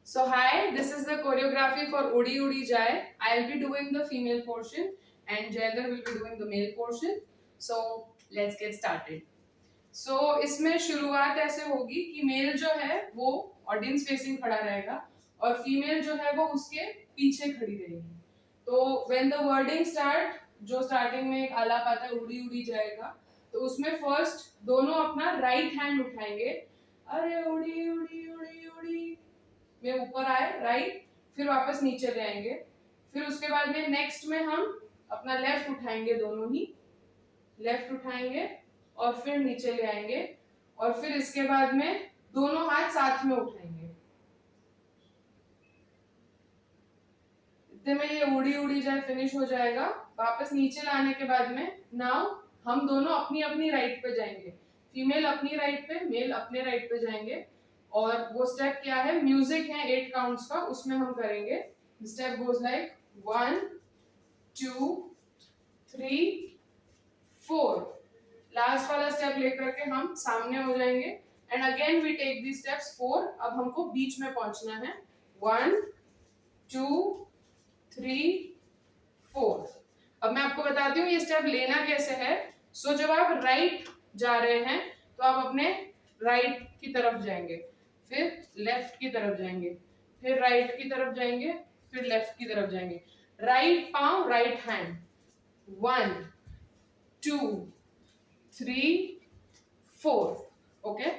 So hi, this is the choreography for Udi Udi Jai. I'll be doing the female portion and Jayendra will be doing the male portion. So let's get started. So इसमें शुरुआत ऐसे होगी कि mail जो है वो audience facing खड़ा रहेगा और फीमेल जो है वो उसके पीछे खड़ी रहेगी. तो when the wording start, जो स्टार्टिंग में एक आलाप आता है उड़ी उड़ी जाएगा, तो उसमें फर्स्ट दोनों अपना राइट हैंड उठाएंगे. अरे उड़ी उड़ी उड़ी उड़ी में ऊपर आए राइट, फिर वापस नीचे ले आएंगे. फिर उसके बाद में नेक्स्ट में हम अपना लेफ्ट उठाएंगे, दोनों ही लेफ्ट उठाएंगे और फिर नीचे ले आएंगे और फिर इसके बाद में दोनों हाथ साथ में उठाएंगे. इतने में ये उड़ी उड़ी जाए फिनिश हो जाएगा. वापस नीचे लाने के बाद में नाउ हम दोनों अपनी अपनी राइट पे जाएंगे. फीमेल अपनी राइट पे, मेल अपने राइट पे जाएंगे. और वो स्टेप क्या है, म्यूजिक है 8 काउंट्स का, उसमें हम करेंगे. Step goes like 1 2 3 4. लास्ट वाला स्टेप लेकर के हम सामने हो जाएंगे and again we take the steps 4. अब हमको बीच में पहुंचना है. 1 2 3 4. अब मैं आपको बताती हूँ ये स्टेप लेना कैसे है. सो जब आप राइट जा रहे हैं तो आप अपने राइट की तरफ जाएंगे, फिर लेफ्ट की तरफ जाएंगे, फिर राइट की तरफ जाएंगे, फिर लेफ्ट की तरफ जाएंगे. राइट पांव राइट हैंड. 1 2 3 4. ओके,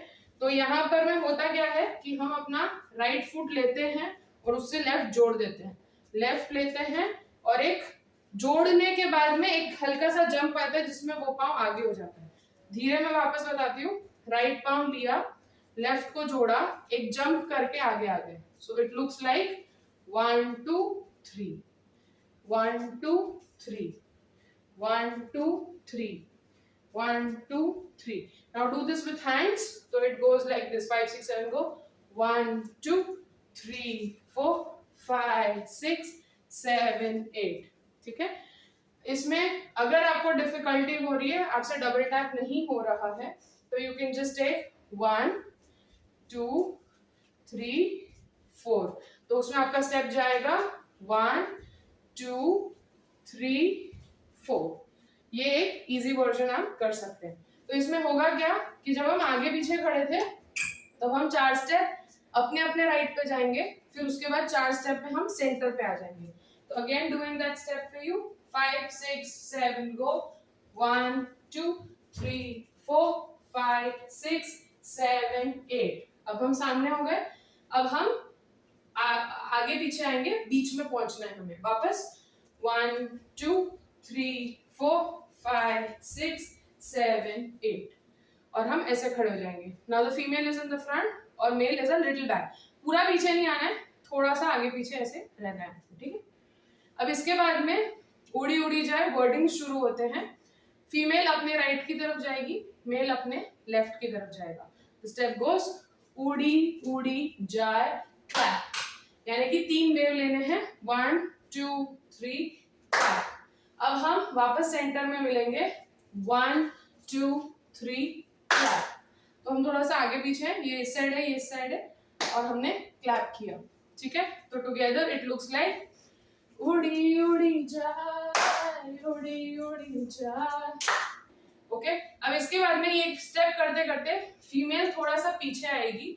तो यहाँ पर में होता क्या है कि हम अपना राइट फुट लेते हैं और उससे लेफ्ट जोड़ देते हैं. लेफ्ट लेते हैं और एक जोड़ने के बाद में एक हल्का सा जंप आता है जिसमें वो पांव आगे हो जाता है. धीरे मैं वापस बताती हूँ. राइट पांव लिया, लेफ्ट को जोड़ा, एक जंप करके आगे आ गए. So it looks like 1 2 3 1 2 3 1 2 3 1 2 3. Now do this with hands. So it goes like this. 5 6 7 go. 1 2 3 4 5 6 7 8. ठीक है. इसमें अगर आपको डिफिकल्टी हो रही है, आपसे डबल टैप नहीं हो रहा है, तो यू कैन जस्ट टेक 1 2 3 4. तो उसमें आपका स्टेप जाएगा 1 2 3 4. ये एक इजी वर्जन आप कर सकते हैं. तो इसमें होगा क्या कि जब हम आगे पीछे खड़े थे तो हम 4 स्टेप अपने अपने राइट पे जाएंगे, फिर उसके बाद 4 स्टेप में हम सेंटर पे आ जाएंगे. तो again doing that step for you. 5 6 7 go. 1 2 3 4 5 6 7 8. अब हम सामने हो गए. अब हम आगे पीछे आएंगे, बीच में पहुंचना है हमें वापस. 1 2 3 4 5 6 7 8. और हम ऐसे खड़े हो जाएंगे. Now the female is in the front और male is a little back. पूरा पीछे नहीं आना है, थोड़ा सा आगे पीछे ऐसे रहना है. ठीक है. अब इसके बाद में उड़ी उड़ी जाए वर्डिंग शुरू होते हैं. फीमेल अपने राइट की तरफ जाएगी, मेल अपने लेफ्ट की तरफ जाएगा. स्टेप गोस उड़ी उड़ी जाए क्लैप. यानी कि 3 वेव लेने हैं. 1 2 3 क्लैप. अब हम वापस सेंटर में मिलेंगे. 1 2 3 क्लैप. तो हम थोड़ा सा आगे पीछे हैं, ये इस साइड है, ये इस साइड है, और हमने क्लैप किया. ठीक है. तो टुगेदर इट लुक्स लाइक उड़ी उड़ी जाए उड़ी उड़ी जाए. ओके. अब इसके बाद में ये स्टेप करते करते फीमेल थोड़ा सा पीछे आएगी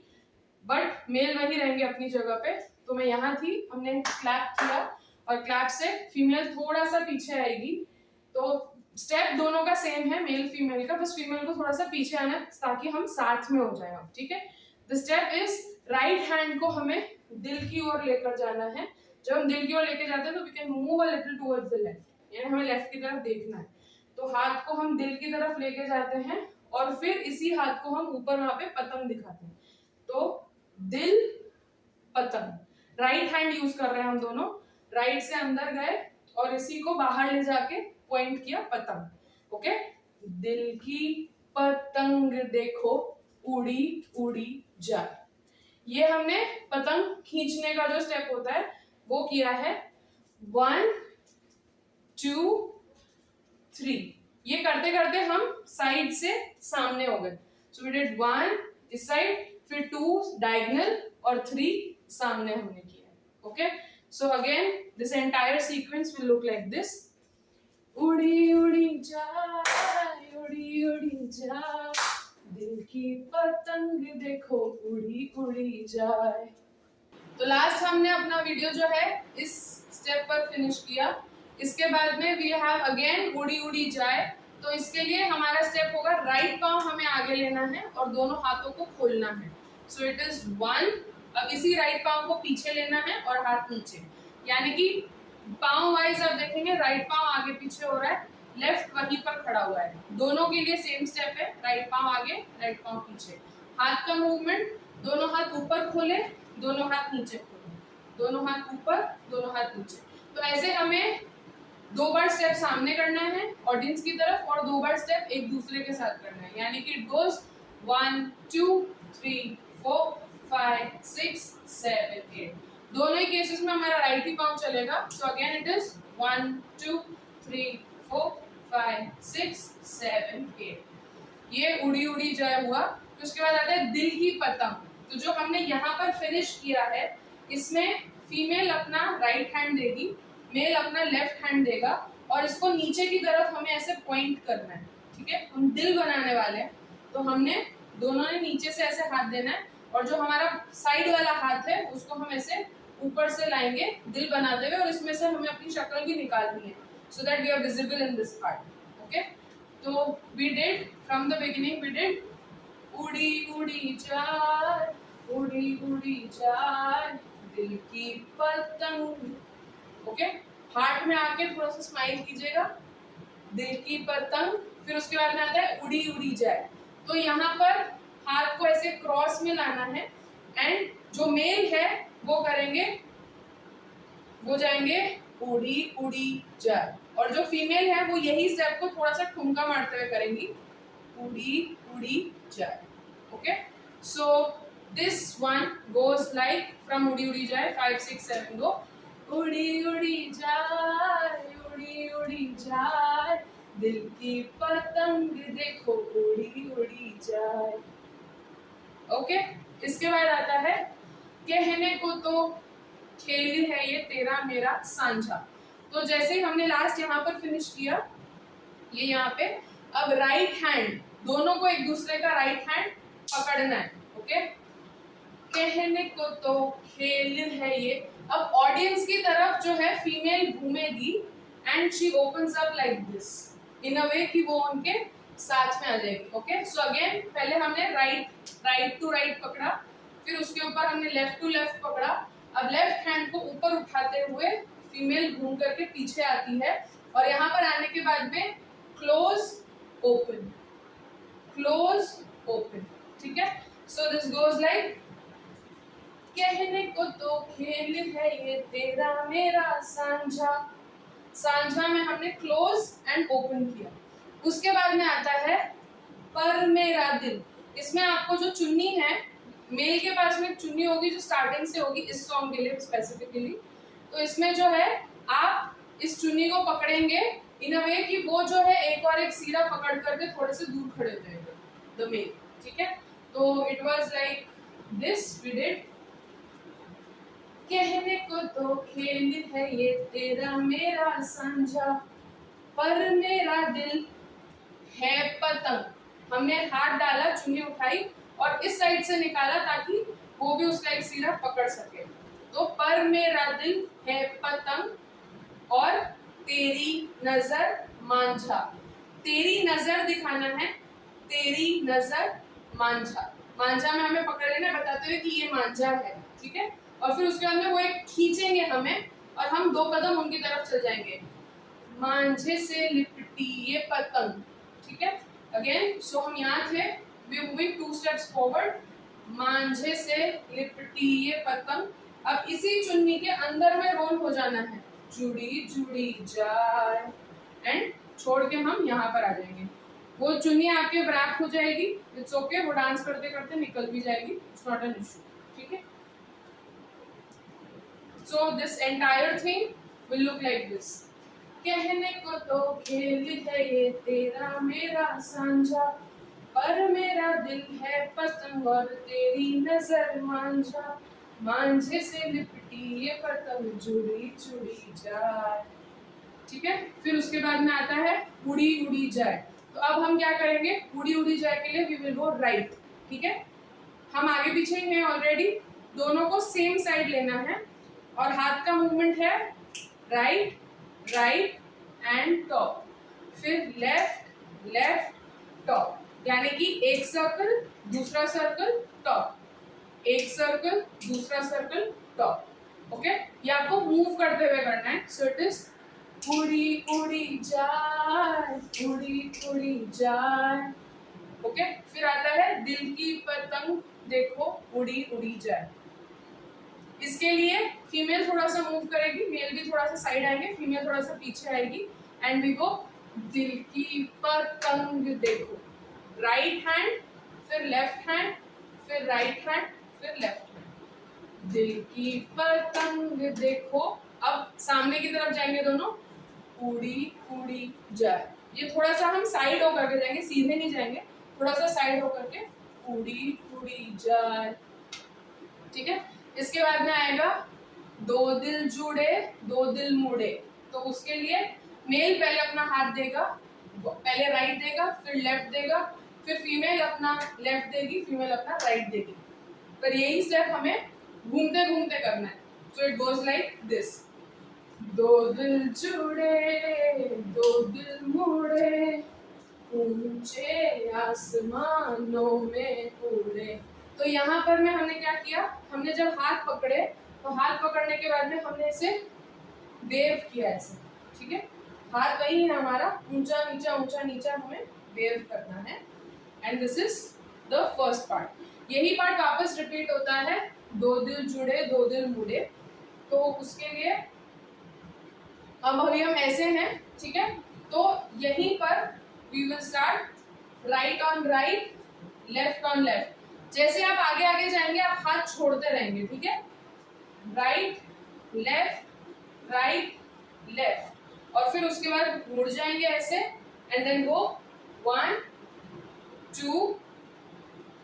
बट मेल वही रहेंगे अपनी जगह पे. तो मैं यहाँ थी, हमने क्लैप किया और क्लैप से फीमेल थोड़ा सा पीछे आएगी. तो स्टेप दोनों का सेम है, मेल फीमेल का, बस फीमेल को थोड़ा सा पीछे आना है ताकि हम साथ में हो जाए. ठीक है. The step is right hand को हमें दिल की ओर लेकर जाना है. जब हम दिल की ओर लेके जाते हैं तो we can move a little towards the left. यानी हमें लेफ्ट की तरफ देखना है. तो हाथ को हम दिल की तरफ लेके जाते हैं और फिर इसी हाथ को हम ऊपर वहां पे पतंग दिखाते हैं. तो दिल पतंग. राइट हैंड यूज कर रहे हैं हम दोनों. राइट से अंदर गए और इसी को बाहर ले जाके पॉइंट किया पतंग. ओके. दिल की पतंग देखो उड़ी उड़ी जाए. ये हमने पतंग खींचने का जो स्टेप होता है वो किया है. 1 2 3. ये करते करते हम साइड से सामने हो गए. सो वी डिड 1 इस साइड, फिर 2 डायगोनल और 3 सामने हमने किया है। Okay, so again this entire sequence will look like this. उड़ी उड़ी जाए, उड़ी उड़ी जाए, दिल की पतंग देखो उड़ी उड़ी जाए। तो लास्ट हमने अपना वीडियो जो है इस स्टेप पर फिनिश किया। इसके बाद में वी हैव अगेन उड़ी उड़ी जाए। तो इसके लिए हमारा स्टेप होगा राइट पांव हमें आगे लेना है और दोनों हाथों को खोलना है। So it is 1। अब इसी राइट पांव को पीछे लेना है और हाथ नीचे, यानी कि पांव वाइज आप देखेंगे राइट पांव आगे पीछे हो रहा है, लेफ्ट वहीं पर खड़ा हुआ है। दोनों के लिए सेम स्टेप है, राइट पांव आगे राइट पांव पीछे। हाथ का मूवमेंट, दोनों हाथ ऊपर खोले, दोनों हाथ नीचे खोले, दोनों हाथ ऊपर, दोनों हाथ नीचे। तो ऐसे हमें 2 बार स्टेप सामने करना है ऑडियंस की तरफ और 2 बार स्टेप एक दूसरे के साथ करना है, यानी कि इट गोज 1 2 3 4 5 6 7 8। दोनों ही केसेस में हमारा राइट ही पांव चलेगा। So again it is 1 2 3 4 5 6 7 8। ये उड़ी उड़ी जाए हुआ। तो उसके बाद आता है दिल की पतंग। तो जो हमने यहाँ पर फिनिश किया है, इसमें फीमेल अपना राइट हैंड देगी, मेल अपना लेफ्ट हैंड देगा और इसको नीचे की तरफ हमें ऐसे पॉइंट करना है। ठीक है, हम दिल बनाने वाले हैं, तो हमने दोनों ने नीचे से ऐसे हाथ देना है और जो हमारा साइड वाला हाथ है उसको हम ऐसे ऊपर से लाएंगे दिल बनाते हुए और इसमें से हमें अपनी शक्ल भी निकालनी है, so that we are visible in this part. Okay, तो we did from the beginning, we did उड़ी उड़ी जाए, उड़ी उड़ी जाए, दिल की पतंग। ओके, हार्ट में आके थोड़ा सा स्माइल कीजिएगा, दिल की पतंग। फिर उसके बाद में आता है उड़ी उड़ी जाए। तो यहाँ पर हाथ को ऐसे क्रॉस में लाना है एंड जो मेल है वो करेंगे, वो जाएंगे उड़ी उड़ी जाए, और जो फीमेल है वो यही स्टेप को थोड़ा सा ठुमका मारते हुए करेंगी, उड़ी उड़ी जाए। Okay, so this one goes like from उड़ी उड़ी जाए 5 6 7 गो। उड़ी उड़ी जाए, उड़ी उड़ी जाए, दिल की पतंग देखो उड़ी उड़ी जाए। ओके, इसके बाद आता है कहने को तो खेल है ये तेरा मेरा सांझा। तो जैसे ही हमने लास्ट यहाँ पर फिनिश किया, ये यहाँ पे अब राइट हैंड, दोनों को एक दूसरे का राइट हैंड पकड़ना है। ओके, कहने को तो खेल है ये। अब ऑडियंस की तरफ जो है फीमेल घूमेगी and she opens up like this in a way कि वो उनके साथ में आ जाएगी। ओके, सो अगेन पहले हमने राइट टू राइट पकड़ा, फिर उसके ऊपर हमने लेफ्ट टू लेफ्ट पकड़ा। अब लेफ्ट हैंड को ऊपर उठाते हुए फीमेल घूम करके पीछे आती है और यहाँ पर आने के बाद में क्लोज ओपन, क्लोज ओपन। ठीक है, सो दिस गोज लाइक कहने को तो खेल है ये तेरा मेरा सांझा। सांझा में हमने क्लोज एंड ओपन किया। उसके बाद में आता है पर मेरा दिल। इसमें आपको जो चुन्नी है, मेल के पास में चुन्नी होगी जो स्टार्टिंग से होगी इस सॉन्ग के लिए स्पेसिफिकली, तो इसमें जो है आप इस चुन्नी को पकड़ेंगे इन अ वे कि वो जो है एक और एक सीधा पकड़ करके थोड़े से दूर खड़े हो जाएंगे द मेल। ठीक है, तो it was like this we did. कहने को तो खेल है ये तेरा मेरा सांझा, पर मेरा दिल है पतंग। हमने हाथ डाला, चुन्नी उठाई और इस साइड से निकाला ताकि वो भी उसका एक सिरा पकड़ सके। तो पर मेरा दिल है पतंग और तेरी नजर मांझा। तेरी नजर दिखाना है, तेरी नजर मांझा। मांझा में हमें पकड़ लेना बताते हुए कि ये मांझा है। ठीक है, और फिर उसके बाद में वो एक खींचेंगे हमें और हम 2 कदम उनकी तरफ चल जाएंगे। मांझे से लिपटी ये पतंग। ठीक है, अगेन सो हम यहाँ थे, we are moving 2 steps forward. मांझे से लिपटी ये पतंग। अब इसी चुन्नी के अंदर में रोल हो जाना है, जुड़ी जुड़ी जाए, एंड छोड़ के हम यहाँ पर आ जाएंगे। वो चुन्नी आपके व्रैप हो जाएगी, इट्स ओके, वो डांस करते करते निकल भी जाएगी, इट्स नॉट एन इशू। ठीक है, so this entire thing will look like this। कहने को तो खेल है ये तेरा मेरा सांझा, पर मेरा दिल है पतंग और तेरी नजर मांझा। मांझे से लिपटी ये पतंग जुड़ी जुड़ी जाए। ठीक है, फिर उसके बाद में आता है उड़ी उड़ी जाए। तो अब हम क्या करेंगे, उड़ी उड़ी जाए के लिए वी विल गो राइट। ठीक है, हम आगे पीछे ही हैं ऑलरेडी, दोनों को सेम साइड लेना है और हाथ का मूवमेंट है राइट राइट एंड टॉप, फिर लेफ्ट लेफ्ट टॉप, यानी कि एक सर्कल दूसरा सर्कल टॉप, एक सर्कल दूसरा सर्कल टॉप। ओके, ये आपको मूव करते हुए करना है। सो इट इज उड़ी उड़ी जाए उड़ी उड़ी जाए। ओके, फिर आता है दिल की पतंग देखो उड़ी उड़ी जाए। इसके लिए फीमेल थोड़ा सा मूव करेगी, मेल भी थोड़ा सा साइड आएंगे, फीमेल थोड़ा सा पीछे आएगी एंड वी गो दिल की पतंग देखो, राइट हैंड फिर लेफ्ट हैंड फिर राइट हैंड फिर लेफ्ट हैंड, दिल की पतंग देखो। अब सामने की तरफ जाएंगे दोनों, उड़ी उड़ी जाए। ये थोड़ा सा हम साइड होकर के जाएंगे, सीधे नहीं जाएंगे, थोड़ा सा साइड होकर के उड़ी उड़ी जाए। ठीक है, इसके बाद में आएगा दो दिल जुड़े दो दिल मुड़े। तो उसके लिए मेल पहले अपना हाथ देगा, पहले राइट देगा फिर लेफ्ट देगा, फिर फीमेल अपना लेफ्ट देगी फीमेल अपना राइट देगी। पर यही स्टेप हमें घूमते घूमते करना है। So it goes like this, दो दिल जुड़े दो दिल मुड़े ऊंचे आसमानों में उड़े। तो यहाँ पर में हमने क्या किया, हमने जब हाथ पकड़े तो हाथ पकड़ने के बाद में हमने इसे वेव किया ऐसे। ठीक है, हाथ वही है हमारा, ऊंचा नीचा हमें वेव करना है and this is the first part. यही पार्ट वापस रिपीट होता है, दो दिल जुड़े दो दिल मुड़े। तो उसके लिए अब अभी हम ऐसे हैं। ठीक है, तो यहीं पर we will start right on right left on left. जैसे आप आगे आगे जाएंगे आप हाथ छोड़ते रहेंगे। ठीक है, राइट लेफ्ट और फिर उसके बाद मुड़ जाएंगे ऐसे एंड देन गो 1 2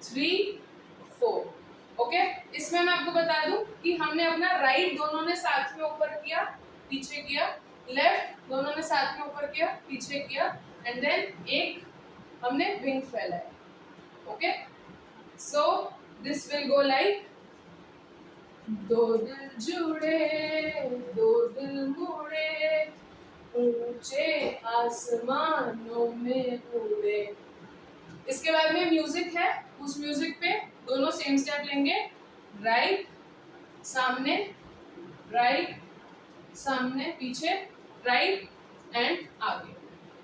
3 4। ओके, इसमें मैं आपको बता दूं कि हमने अपना राइट दोनों ने साथ में ऊपर किया पीछे किया, लेफ्ट दोनों ने साथ में ऊपर किया पीछे किया एंड देन एक हमने विंग फैलाया। Okay, so this will go like दो दिल जुड़े दो दिल मुड़े ऊंचे आसमानों में उड़े। इसके बाद में म्यूजिक है, उस म्यूजिक पे दोनों सेम स्टेप लेंगे, राइट सामने पीछे राइट एंड आगे।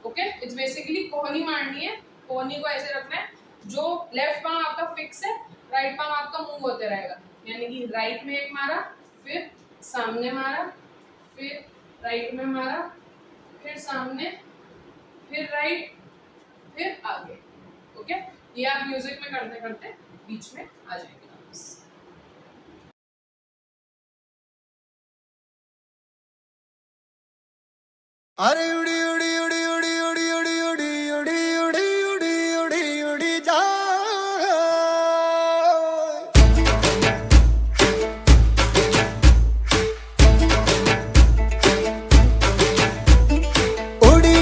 ओके, इट्स बेसिकली कोहनी मारनी है, कोहनी को ऐसे रखना है, जो लेफ्ट पाम आपका फिक्स है राइट पाम आपका मूव होते रहेगा, यानी कि राइट में एक मारा फिर सामने मारा फिर राइट में मारा फिर सामने फिर राइट फिर आगे। ओके, ये आप म्यूजिक में करते करते बीच में आ जाएंगे। अरे उड़ी उड़ी उड़ी उड़ी उड़ी उड़ी उड़ी उड़ी उड़ी उड़ी उड़ी उड़ी जा उड़ी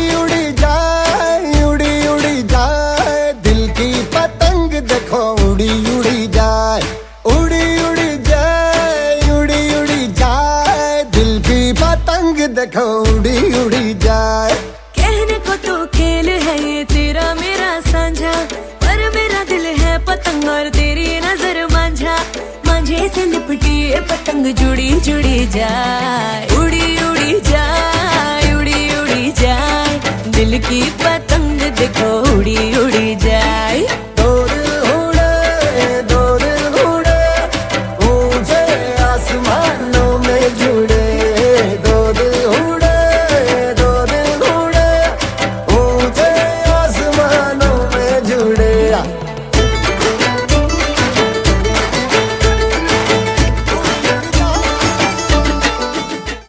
उड़ी जाए दिल की पतंग देखो उड़ी उड़ी जाए उड़ी उड़ी जाए दिल की पतंग देखो उड़ी उड़ी जाए। कहने को तो खेल है ये तेरा मेरा साझा, पर मेरा दिल है पतंग और तेरी नजर मांझा। मांझे से लिपटी ये पतंग जुड़ी जुड़ी जाए उड़ी उड़ी जाए दिल की पतंग देखो उड़ी उड़ी